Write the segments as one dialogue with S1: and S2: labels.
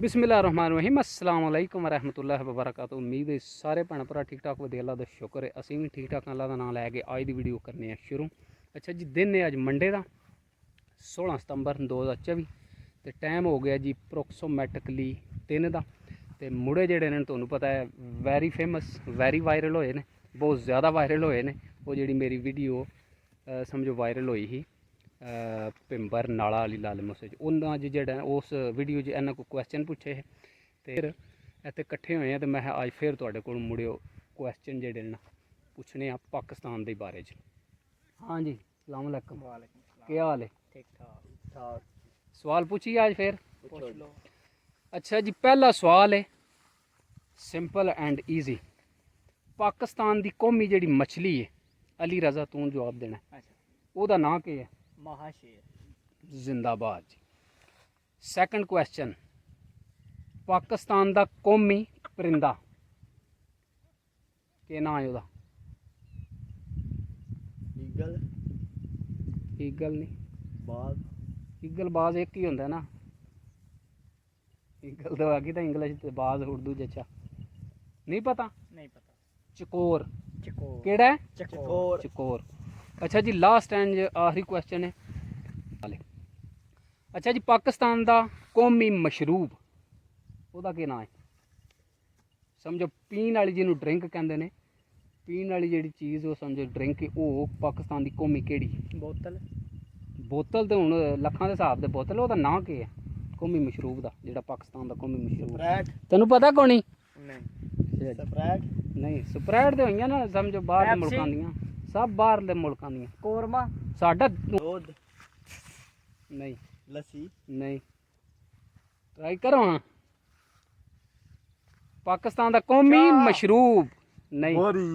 S1: बिस्मिल्लाहिर्रहमानिर्रहीम अस्सलाम वालेकुम रहमतुल्लाहि व बरकातुहू। उम्मीद है सारे भैन भरा ठीक ठाक वधिया अल्लाह दा शुक्र है असीं भी ठीक ठाक अल्लाह दा नाम लैके अज दी वीडियो करने शुरू। अच्छा जी, दिन है अज मंडे का 16 सितंबर 2024 तो टाइम हो गया जी अप्रोक्सीमेटिकली 3 का। तो मुड़े जेह्ड़े ने तुहानूं पता है वैरी फेमस वैरी वायरल होए ने, बहुत ज़्यादा वायरल होए ने। वो जी मेरी वीडियो समझो वायरल हुई ही भिंबर नाला वाली लाल मूसे उन्होंने अज जेह्ड़ा उस वीडियो इन्होंने कोई क्वेश्चन पुछे है तो फिर इत्थे कट्ठे होए हैं। तो मैं अज फिर तुहाडे कोल मुड़ियो क्वेश्चन जेह्ड़े न पुछने आ पाकिस्तान के बारे च। हाँ जी, अस्सलाम वालेकुम। क्या हाल है?
S2: ठीक ठाक।
S1: सवाल पूछिए आज फिर। पूछ लो। अच्छा जी, पहला सवाल है सिंपल एंड ईजी। पाकिस्तान की कौमी जिहड़ी मछली है, अली रजा तू जवाब देना।
S2: अच्छा,
S1: ओहदा नाम क्या है?
S2: महाशेर।
S1: जिंदाबाद जी। सैकंड क्वेश्चन, पाकिस्तान का कौमी परिंदा के नाम है ओहदा?
S2: ईगल।
S1: ईगल नहीं,
S2: बाज।
S1: ईगल बाज एक ही होंदा है ना। ईगल तो आगे तो इंग्लिश बाज उर्दू जच्चा नहीं पता।
S2: नहीं पता।
S1: चकोर।
S2: चकोर।
S1: केड़ा है?
S2: चकोर।
S1: चकोर। अच्छा जी, लास्ट एंड आखिरी क्वेश्चन है। अच्छा जी, पाकिस्तान का कौमी मशरूब ਉਹਦਾ ਕੀ नाम है? समझो पीन वाली जिन्हों ड्रिंक कहते हैं, पीन वाली जी चीज़ वो समझो ड्रिंक वो पाकिस्तान की कौमी केड़ी?
S2: बोतल।
S1: बोतल तो हूँ लखां के हिसाब से बोतल, ਉਹਦਾ नाम क्या है कौमी मशरूब का ਜਿਹੜਾ पाकिस्तान का कौमी मशरूब?
S2: स्प्राइट।
S1: तेन पता कौन ही?
S2: नहीं। स्प्राइट
S1: नहीं, स्प्राइट तो हुई ना समझो बाहर के मुल्कों दियां, सब बाहर के मुल्कों दियां।
S2: कोरमा।
S1: साडा
S2: दूध।
S1: नहीं।
S2: लस्सी।
S1: नहीं, ट्राई करो हाँ। पाकिस्तान का कौमी मशरूब नहीं।
S2: बोरी।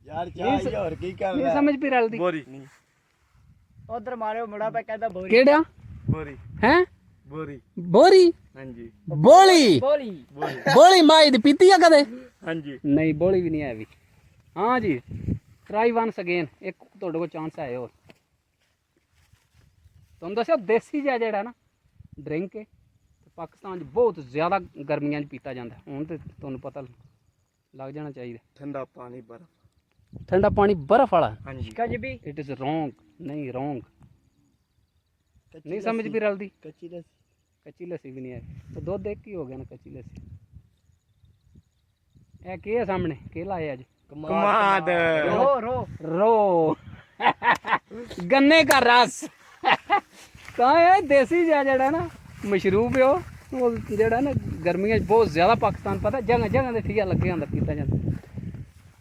S2: यार क्या ये और की कर रहा है?
S1: समझ भी रलदी
S2: बोरी। उधर मारे मुड़ा पे कहता बोरी।
S1: केड़ा
S2: बोरी।
S1: हैं?
S2: बोरी।
S1: बोरी।
S2: हां जी।
S1: बोली।
S2: बोली।
S1: बोली माई दी पीती है कदे?
S2: हां जी।
S1: नहीं, बोली भी नहीं है अभी। हाँ जी, ट्राई वंस अगेन। एक थोड़े को चांस है और तुम दसो देसी जिहा जेहड़ा ना ड्रिंक है पाकिस्तान बहुत ज़्यादा गर्मियों पीता जाता है। हूँ तो तुहानूं पता लग जाना चाहिए।
S2: ठंडा पानी बर्फ।
S1: ठंडा पानी बर्फ वाला?
S2: हां जी। कजबी।
S1: It is wrong. नहीं, रॉन्ग नहीं समझ भी रलदी।
S2: कच्ची लस्सी।
S1: कच्ची लस्सी भी नहीं है तो दूध एक ही हो गया ना कच्ची लस्सी। ए के है सामने के लाए अज?
S2: कमाद। रो रो
S1: रो गन्ने का रस कहाँ है? देसी जड़ा ना मशरूब है वो जड़ा ना गर्मियों बहुत ज़्यादा पाकिस्तान पता जगह जगह से ठिया लगे होंगे पीता जाता।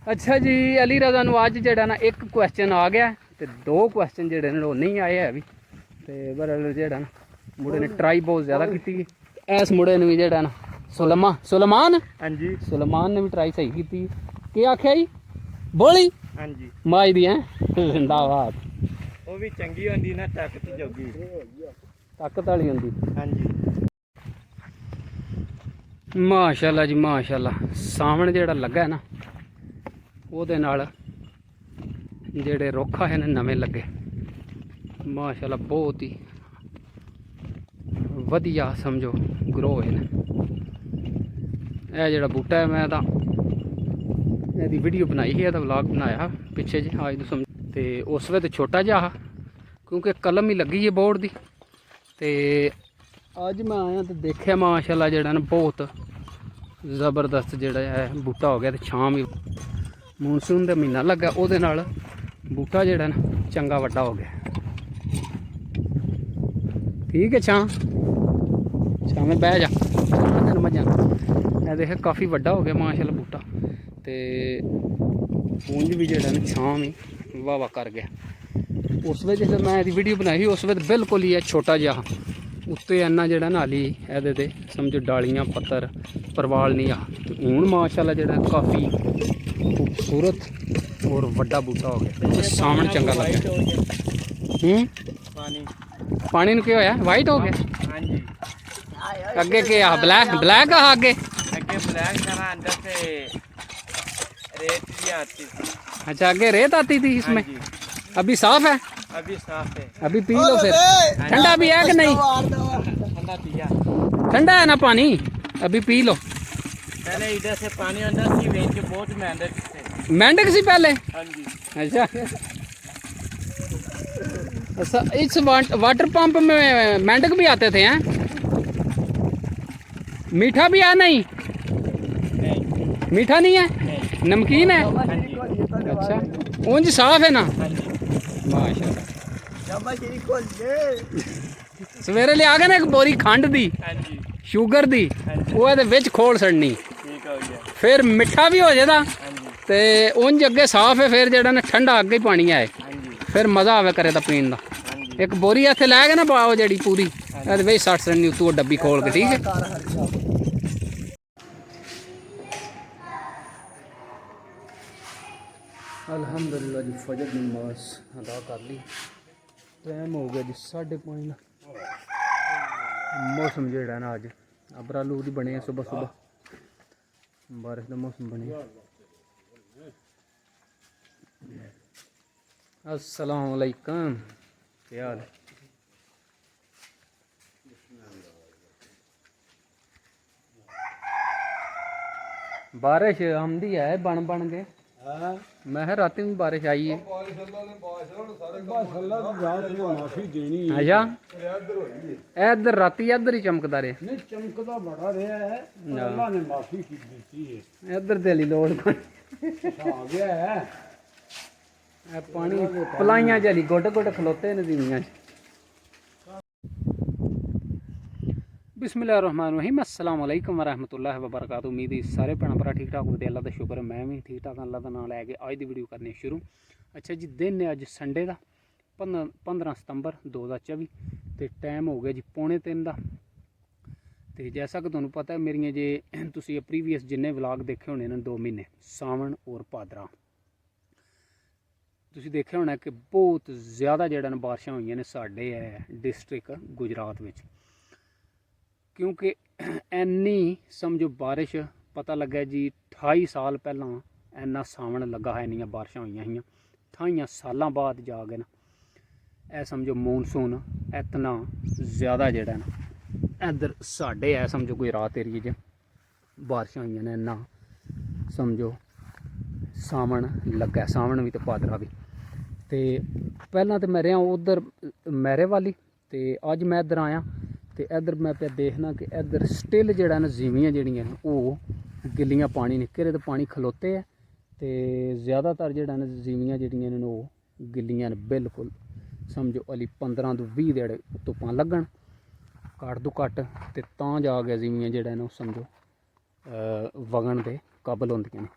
S1: अच्छा जी, अली रजा नूं अज जड़ा ना एक क्वेश्चन आ गया तो 2 क्वेश्चन जड़े ने नहीं आए है अभी। तो बरल जड़ा ना मुड़े ने ट्राई बहुत ज़्यादा की। इस मुड़े ने भी जड़ा ना सुलेमान
S2: हां जी।
S1: सुलेमान ने भी ट्राई सही की। क्या आख्या जी? बोली।
S2: हां जी।
S1: माई दी हैं जिंदाबाद।
S2: वो भी चंगी होंदी ना ताकत जोगी।
S1: ताकत वाली होंदी।
S2: हां जी।
S1: माशाल्लाह जी माशाल्लाह। सावण जेड़ा लगा है ना ਉਹਦੇ ਨਾਲ ਜਿਹੜੇ ਰੁੱਖ ਹੈ ਨੇ ਨਵੇਂ ਲੱਗੇ ਮਾਸ਼ਾਅੱਲਾ ਬਹੁਤ ਹੀ ਵਧੀਆ ਸਮਝੋ ਗਰੋ ਹੋਏ ਨੇ। ਇਹ ਜਿਹੜਾ ਬੂਟਾ ਹੈ ਮੈਂ ਤਾਂ ਇਹਦੀ ਵੀਡੀਓ ਬਣਾਈ ਹੈ, ਇਹਦਾ ਵਲੌਗ ਬਣਾਇਆ ਪਿੱਛੇ ਜੀ ਅੱਜ ਤੋਂ ਤੇ ਉਸ ਵੇਲੇ ਛੋਟਾ ਜਿਹਾ ਕਿਉਂਕਿ ਕਲਮ ਹੀ ਲੱਗੀ ਹੈ ਬੋਰਡ ਦੀ। ਤੇ ਅੱਜ ਮੈਂ ਆਇਆ ਤੇ ਦੇਖਿਆ ਮਾਸ਼ਾਅੱਲਾ ਜਿਹੜਾ ਨਾ ਬਹੁਤ ਜ਼ਬਰਦਸਤ ਜਿਹੜਾ ਹੈ ਬੂਟਾ ਹੋ ਗਿਆ ਤੇ ਛਾਂ ਵੀ ਮੌਨਸੂਨ ਦਾ ਮਹੀਨਾ ਲੱਗਾ ਉਹਦੇ ਨਾਲ ਬੂਟਾ ਜਿਹੜਾ ਨਾ ਚੰਗਾ ਵੱਡਾ ਹੋ ਗਿਆ। ठीक है, छां में बह जा तेन मजा। मैं देखे काफ़ी वड्डा हो गया माशाल्लाह बूटा तो पुंज भी जो छां भी वाह वाह कर गया। उस वे जो मैं वीडियो बनाई उस वे बिल्कुल ही है छोटा जहा उत्ते इन्ना जो नाली ये समझो डालियाँ पत्तर परवाल नहीं आ। तो हूँ माशाल्लाह जो काफ़ी खूबसूरत और वड्डा बूटा हो गया। सामने चंगा लगे। पानी ਨੂੰ ਕੀ ਹੋਇਆ? ਵਾਈਟ ਹੋ ਗਿਆ?
S2: ਹਾਂਜੀ।
S1: ਅੱਗੇ ਕੀ ਆ? ब्लैक ब्लैक आ आगे?
S2: आगे ब्लैक था, अंदर से रेत भी आती थी।
S1: अच्छा, आगे रेत आती थी इसमें? अभी साफ है?
S2: अभी साफ है।
S1: अभी पी लो फिर। ठंडा भी है कि नहीं?
S2: ठंडा पिया।
S1: ठंडा है ना पानी, अभी पी लो।
S2: पहले इधर से पानी अंदर सी वेच बहुत मेहनत से।
S1: मेंढक सी पहले?
S2: हाँ जी।
S1: अच्छा अच्छा, इस वाटर पंप में मेंढक भी आते थे हैं? मीठा भी है? नहीं
S2: नहीं
S1: मीठा नहीं है,
S2: नहीं।
S1: नमकीन है।
S2: हाँ जी।
S1: अच्छा ऊंज साफ है ना?
S2: हाँ जी।
S1: माशाल्लाह। सवेरे ले आ गए ना एक बोरी खंड दी,
S2: हाँ जी।
S1: ਸ਼ੂਗਰ ਦੀ, ਉਹ ਇਹਦੇ ਵਿੱਚ ਖੋਲ ਛੱਡਣੀ,
S2: ठीक हो गया।
S1: ਫਿਰ ਮਿੱਠਾ ਵੀ ਹੋ ਜਾਏਦਾ
S2: हाँ जी।
S1: ਤੇ ਉਂਝ ਅੱਗੇ ਸਾਫ਼ ਹੈ, ਫਿਰ ਜਿਹੜਾ ਨਾ ਠੰਡਾ ਅੱਗੇ ਹੀ ਪਾਣੀ ਆਏ,
S2: हाँ जी।
S1: ਫਿਰ ਮਜ਼ਾ ਆਵੇ ਕਰੇ ਤਾਂ ਪੀਣ ਦਾ।
S2: हाँ जी।
S1: ਇੱਕ ਬੋਰੀ ਇੱਥੇ ਲੈ ਕੇ ਨਾ ਪਾਓ ਜਿਹੜੀ ਪੂਰੀ, ਇਹਦੇ ਵਿੱਚ ਸੱਟ ਛੱਡਣੀ ਉੱਤੋਂ ਡੱਬੀ ਖੋਲ ਕੇ, ਠੀਕ ਹੈ। ਅਲਹਮਦੁਲਿਲਾ ਜੀ, ਫਜਰ ਦੀ ਨਮਾਜ਼ ਅਦਾ ਕਰ ਲਈ। ਟਾਈਮ ਹੋ ਗਿਆ ਜੀ 5:30 ਦਾ। मौसम जेड़ा ना अज अबरालू दी बने सुबह सुबह, बारिश का मौसम बने। अस्सलाम वालेकुम, क्या हाल है? बारिश आमदी है बन बन के। मैं रात में बारिश आई है। अच्छा इधर राती इधर ही चमकदा रहे।
S3: नहीं चमकदा बड़ा रहा है, अल्लाह ने माफी की दी है।
S1: इधर दिली लोड़
S3: आ गया है
S1: पानी पलाइयां चली गोटे गोटे खलोते ने जीवियां। बिस्मिल्लाहिर्रहमानिर्रहीम, अस्सलाम वालेकुम वरहमतुल्लाहि वबरकातुहू। उम्मीद है सारे भैन भरा ठीक ठाक होते, अल्लाह का शुक्र है मैं भी ठीक ठाक। अल्लाह का नाम लैके अज की वीडियो करने शुरू। अच्छा जी, दिन है अज संडे का 15 सितंबर 2024 तो टाइम हो गया जी 2:45 का। तो जैसा कि तुहानू पता है मेरिया जे तुसी प्रीवियस जिन्ने व्लॉग देखे होने ने 2 महीने सावन और भादरा, तुसी देखा होना कि बहुत ज़्यादा जड़ा बारिशां हुई ने साडे डिस्ट्रिक्ट गुजरात में, क्योंकि इन्नी समझो बारिश पता लगा जी 28 साल पहला इन्ना सावन लगा है, इन्नियां बारिशां हुई हैं 28 साल बाद जाके ना ए समझो मानसून इतना ज़्यादा जड़ा ना इधर साढ़े है समझो गुजरात एरिए च बारिशां हुई ने, इन्ना समझो सावन लगा, सावन भी तो भादरा भी। तो पहला तो मैं रहा उधर मैरे वाली, तो अज मैं इधर आया तो इधर मैं पे देखना कि इधर स्टिल जड़ा ना जीवियां जड़ियां वो गिलियां पानी ने घिरे, तो पानी खलोते है तो ज़्यादातर जड़ा ना जीवियां जड़ियां ने वो गिलियां ने बिल्कुल समझो अली 15 तो 20 देड़े धुप्पां लगन घट तो घट, तो तां जा गया जीवियां जड़ा ना समझो वगन के काबल होंदियां ने।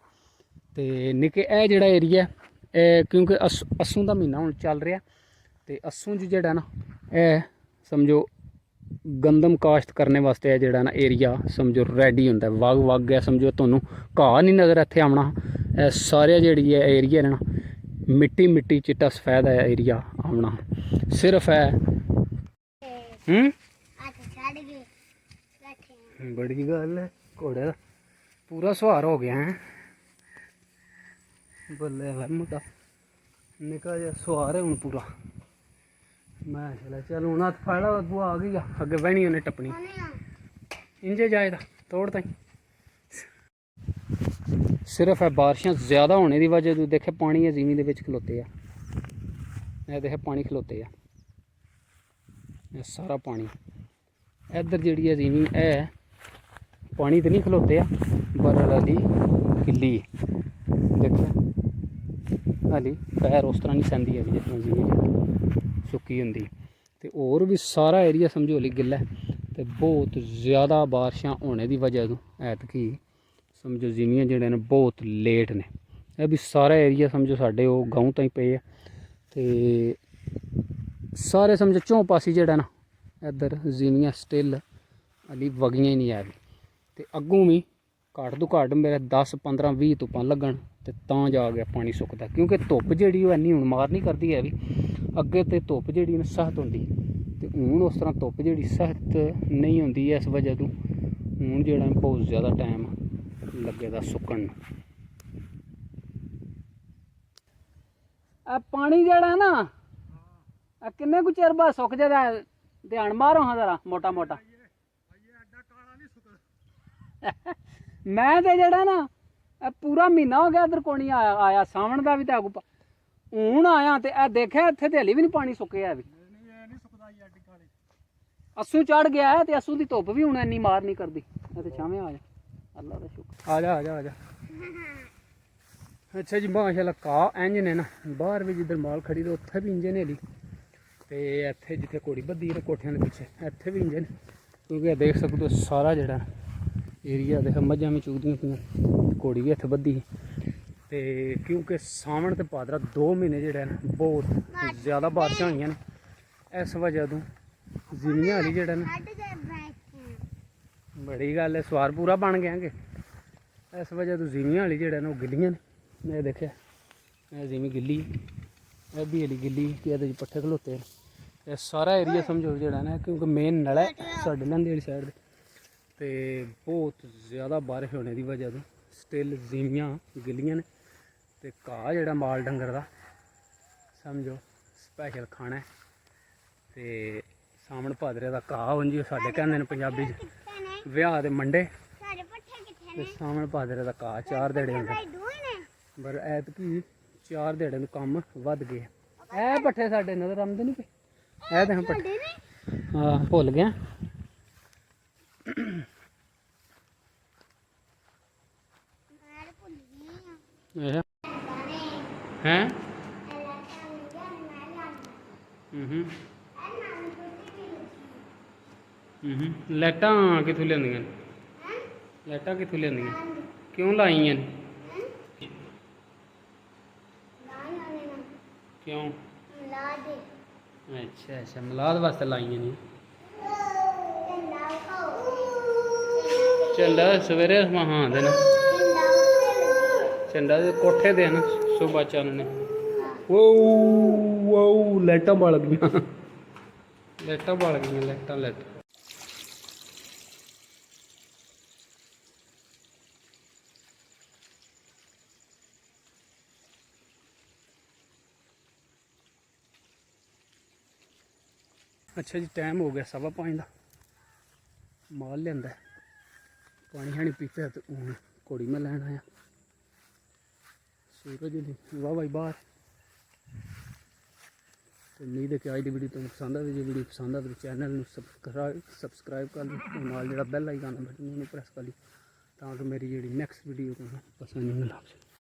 S1: तो निक्के ए जड़ा एरिया क्योंकि अस्सू का महीना हुण चल रहा, तो अस्सू च जड़ा ना ए समझो गंदम काश्त करने वास्ते जड़ा ना एरिया समझो रेडी होंदा है। वग वग गया समझो, तुहानू घाह नहीं नज़र इत्थे आना, सारे जेह्ड़ी एरिया ना मिट्टी मिट्टी चिट्टा सफेद एरिया आना सिर्फ है। बड़ी गल है, घोड़े का पूरा सुहार हो गया है। बल्ले भाई मुंडा निका जा सुहार है हूँ पूरा। मैं चला चल हूँ हथ फाड़ा बुआ आ गई अगे बहनी उन्हें टप्पनी इंजे जाए तोड़ ताई। सिर्फ है बारिशां ज़्यादा होने की वजह तो देखे पानी है ज़मीन के खलोते है, देखे पानी खलोते है सारा पानी इधर जी है ज़मीन है, पानी तो नहीं खलोते बरल वाली गिली देखे हाली पैर उस तरह नहीं सहती है जितना ज़मीन सुक्की होंगी। तो और भी सारा एरिया समझो हली गिला है, तो बहुत ज़्यादा बारिशां होने की वजह तो ऐतकी समझो ज़मीन जड़े ने बहुत लेट ने। यह भी सारा एरिया समझो साढ़े वो गाँव ताई पे है, तो सारे समझो चौं पासी जड़ा ना इधर ज़मीन स्टिल अली वगियां ही नहीं है। तो अगों भी घट तो घट मेरे 10 15 20 धुप्पां लगन तो तां जा गया पानी सुकदा, क्योंकि धुप्प जी इन्नी हुण मार नहीं करती है भी। अगे तो धुप्प जी सख्त होंदी, तो हूँ उस तरह धुप्प जी सख्त नहीं होंदी है, इस वजह तो हूँ जो बहुत ज़्यादा टाइम लगे सुकन। पानी जड़ा ना किन्ने कु चिर बाद सुक जाता, ध्यान मारो हाँ जरा मोटा मोटा ਮੈਂ ਤੇ ਜਿਹੜਾ ਨਾ ਇਹ ਪੂਰਾ ਮਹੀਨਾ ਹੋ ਗਿਆ ਇਧਰ ਕੋਣੀ ਆਇਆ ਸਾਵਣ ਦਾ ਵੀ ਤੇ ਆਗੂ ਹੁਣ ਆਇਆ ਤੇ ਇਹ ਦੇਖਿਆ ਇੱਥੇ ਤੇ ਹਲੀ ਵੀ ਨਹੀਂ ਪਾਣੀ ਸੁੱਕਿਆ ਵੀ ਅਸੂ ਚੜ ਗਿਆ ਹੈ ਤੇ ਅਸੂ ਦੀ ਧੁੱਪ ਵੀ ਹੁਣ ਇੰਨੀ ਮਾਰ ਨਹੀਂ ਕਰਦੀ ਇਹ ਤੇ ਛਾਵੇਂ ਆ ਜਾ ਅੱਲਾ ਦਾ ਸ਼ੁਕਰ ਆ ਜਾ ਆ ਜਾ ਆ ਜਾ ਅੱਛਾ ਜੀ ਮਾਸ਼ਾਅੱਲਾ ਕਾ ਇੰਜ ਨੇ ਨਾ ਬਾਹਰ ਵੀ ਜਿੱਧਰ ਮਾਲ ਖੜੀ ਤੇ ਉੱਥੇ ਵੀ ਇੰਜਨ ਹਲੀ ਤੇ ਇੱਥੇ ਜਿੱਥੇ ਘੋੜੀ ਬੱਧੀ ਹੈ ਕੋਠਿਆਂ ਦੇ ਪਿੱਛੇ ਇੱਥੇ ਵੀ ਇੰਜਨ ਕਿਉਂਕਿ ਇਹ ਦੇਖ ਸਕਦੇ ਹੋ ਸਾਰਾ ਜਿਹੜਾ ਏਰੀਆ ਦੇਖ ਮੱਝਾਂ ਵੀ ਚੁਗਦੀਆਂ ਪਈਆਂ ਘੋੜੀ ਵੀ ਇੱਥੇ ਬੱਧੀ ਤੇ ਕਿਉਂਕਿ ਸਾਵਣ ਤੇ ਭਾਦਰਾ 2 ਮਹੀਨੇ ਜਿਹੜਾ ਨਾ ਬਹੁਤ ਜ਼ਿਆਦਾ ਬਾਰਿਸ਼ਾਂ ਹੋਈਆਂ ਨੇ ਇਸ ਵਜ੍ਹਾ ਤੋਂ ਜ਼ਮੀਨਾਂ ਵਾਲੀ ਜਿਹੜਾ ਨਾ ਬੜੀ ਗੱਲ ਹੈ ਸਵਾਰ ਪੂਰਾ ਬਣ ਗਿਆਗੇ ਇਸ ਵਜ੍ਹਾ ਤੋਂ ਜ਼ਮੀਨਾਂ ਵਾਲੀ ਜਿਹੜਾ ਨਾ ਉਹ ਗਿੱਲੀਆਂ ਨੇ ਇਹ ਦੇਖਿਆ ਇਹ ਜ਼ਮੀਨ ਗਿੱਲੀ ਇਹ ਵੀ ਹਲੀ ਗਿੱਲੀ ਕਿ ਇਹਦੇ 'ਚ ਪੱਠੇ ਖਲੋਤੇ ਇਹ ਸਾਰਾ ਏਰੀਆ ਸਮਝੋ ਜਿਹੜਾ ਨਾ ਕਿਉਂਕਿ ਮੇਨ ਨਲਾ ਸਾਡੇ ਲੰਦੇ ਵਾਲੀ ਸਾਈਡ ਤੇ ਬਹੁਤ ਜ਼ਿਆਦਾ ਬਾਰਿਸ਼ ਹੋਣੇ ਦੀ ਵਜ੍ਹਾ ਤੋਂ ਸਟਿਲ ਜ਼ਮੀਨਾਂ ਗਿੱਲੀਆਂ ਨੇ ਤੇ ਘਾਹ ਜਿਹੜਾ ਮਾਲ ਡੰਗਰ ਦਾ ਸਮਝੋ ਸਪੈਸ਼ਲ ਖਾਣਾ ਹੈ ਤੇ ਸਾਵਣ ਭਾਦਰੇ ਦਾ ਘਾਹ ਉਂਝ ਸਾਡੇ ਕਹਿੰਦੇ ਨੇ ਪੰਜਾਬੀ 'ਚ ਵਿਆਹ ਦੇ ਮੰਡੇ ਤੇ ਸਾਵਣ ਭਾਦਰੇ ਦਾ ਘਾਹ 4 ਦਿਹਾੜੇ ਹੁੰਦਾ ਪਰ ਐਤਕੀ 4 ਦਿਹਾੜੇ ਨੂੰ ਕੰਮ ਵੱਧ ਗਏ ਇਹ ਪੱਠੇ ਸਾਡੇ ਨਜ਼ਰ ਆਉਂਦੇ ਨਹੀਂ ਪਏ ਇਹ ਤਾਂ ਪੱਠੇ ਹਾਂ ਭੁੱਲ ਗਿਆ ਹੈ ਲਾਈਟਾਂ ਕਿੱਥੋਂ ਲਿਆਂਦੀਆਂ ਲਾਈਟਾਂ ਕਿੱਥੋਂ ਲਿਆਂਦੀਆਂ ਕਿਉਂ ਲਾਈਆਂ ਨੇ ਕਿਉਂ ਅੱਛਾ ਅੱਛਾ ਮਿਲਾਦ ਵਾਸਤੇ ਲਾਈਆਂ ਨੇ ਝੰਡਾ ਸਵੇਰੇ ਹਾਂ ਦੇ ਨਾ ਝੰਡਾ ਦੇ ਕੋਠੇ ਦੇ ਨਾ ਸੁਬਾ ਚਾਨਣੇ ਉਹ ਲਾਈਟਾਂ ਬਲ ਗਈਆਂ ਲਾਈਟਾਂ ਲਾਈਟਾਂ ਅੱਛਾ ਜੀ ਟਾਈਮ ਹੋ ਗਿਆ 5:15 ਦਾ ਮਾਲ ਲਿਆਂਦਾ ਪਾਣੀ ਹਾਣੀ ਪੀਤਾ ਤੇ ਹੁਣ ਘੋੜੀ ਮੈਂ ਲੈਣ ਆਇਆ सूरज वाह भाई बाहर तो उम्मीद है कि आज की वीडियो तुम्हें पसंद आए जो वीडियो पसंद आए तो चैनल सबसक्राइब कर लो नाल जो बैल आइकन बटन प्रेस कर लो ताकि मेरी जी नैक्सट वीडियो तुम्हें पसंद नहीं लग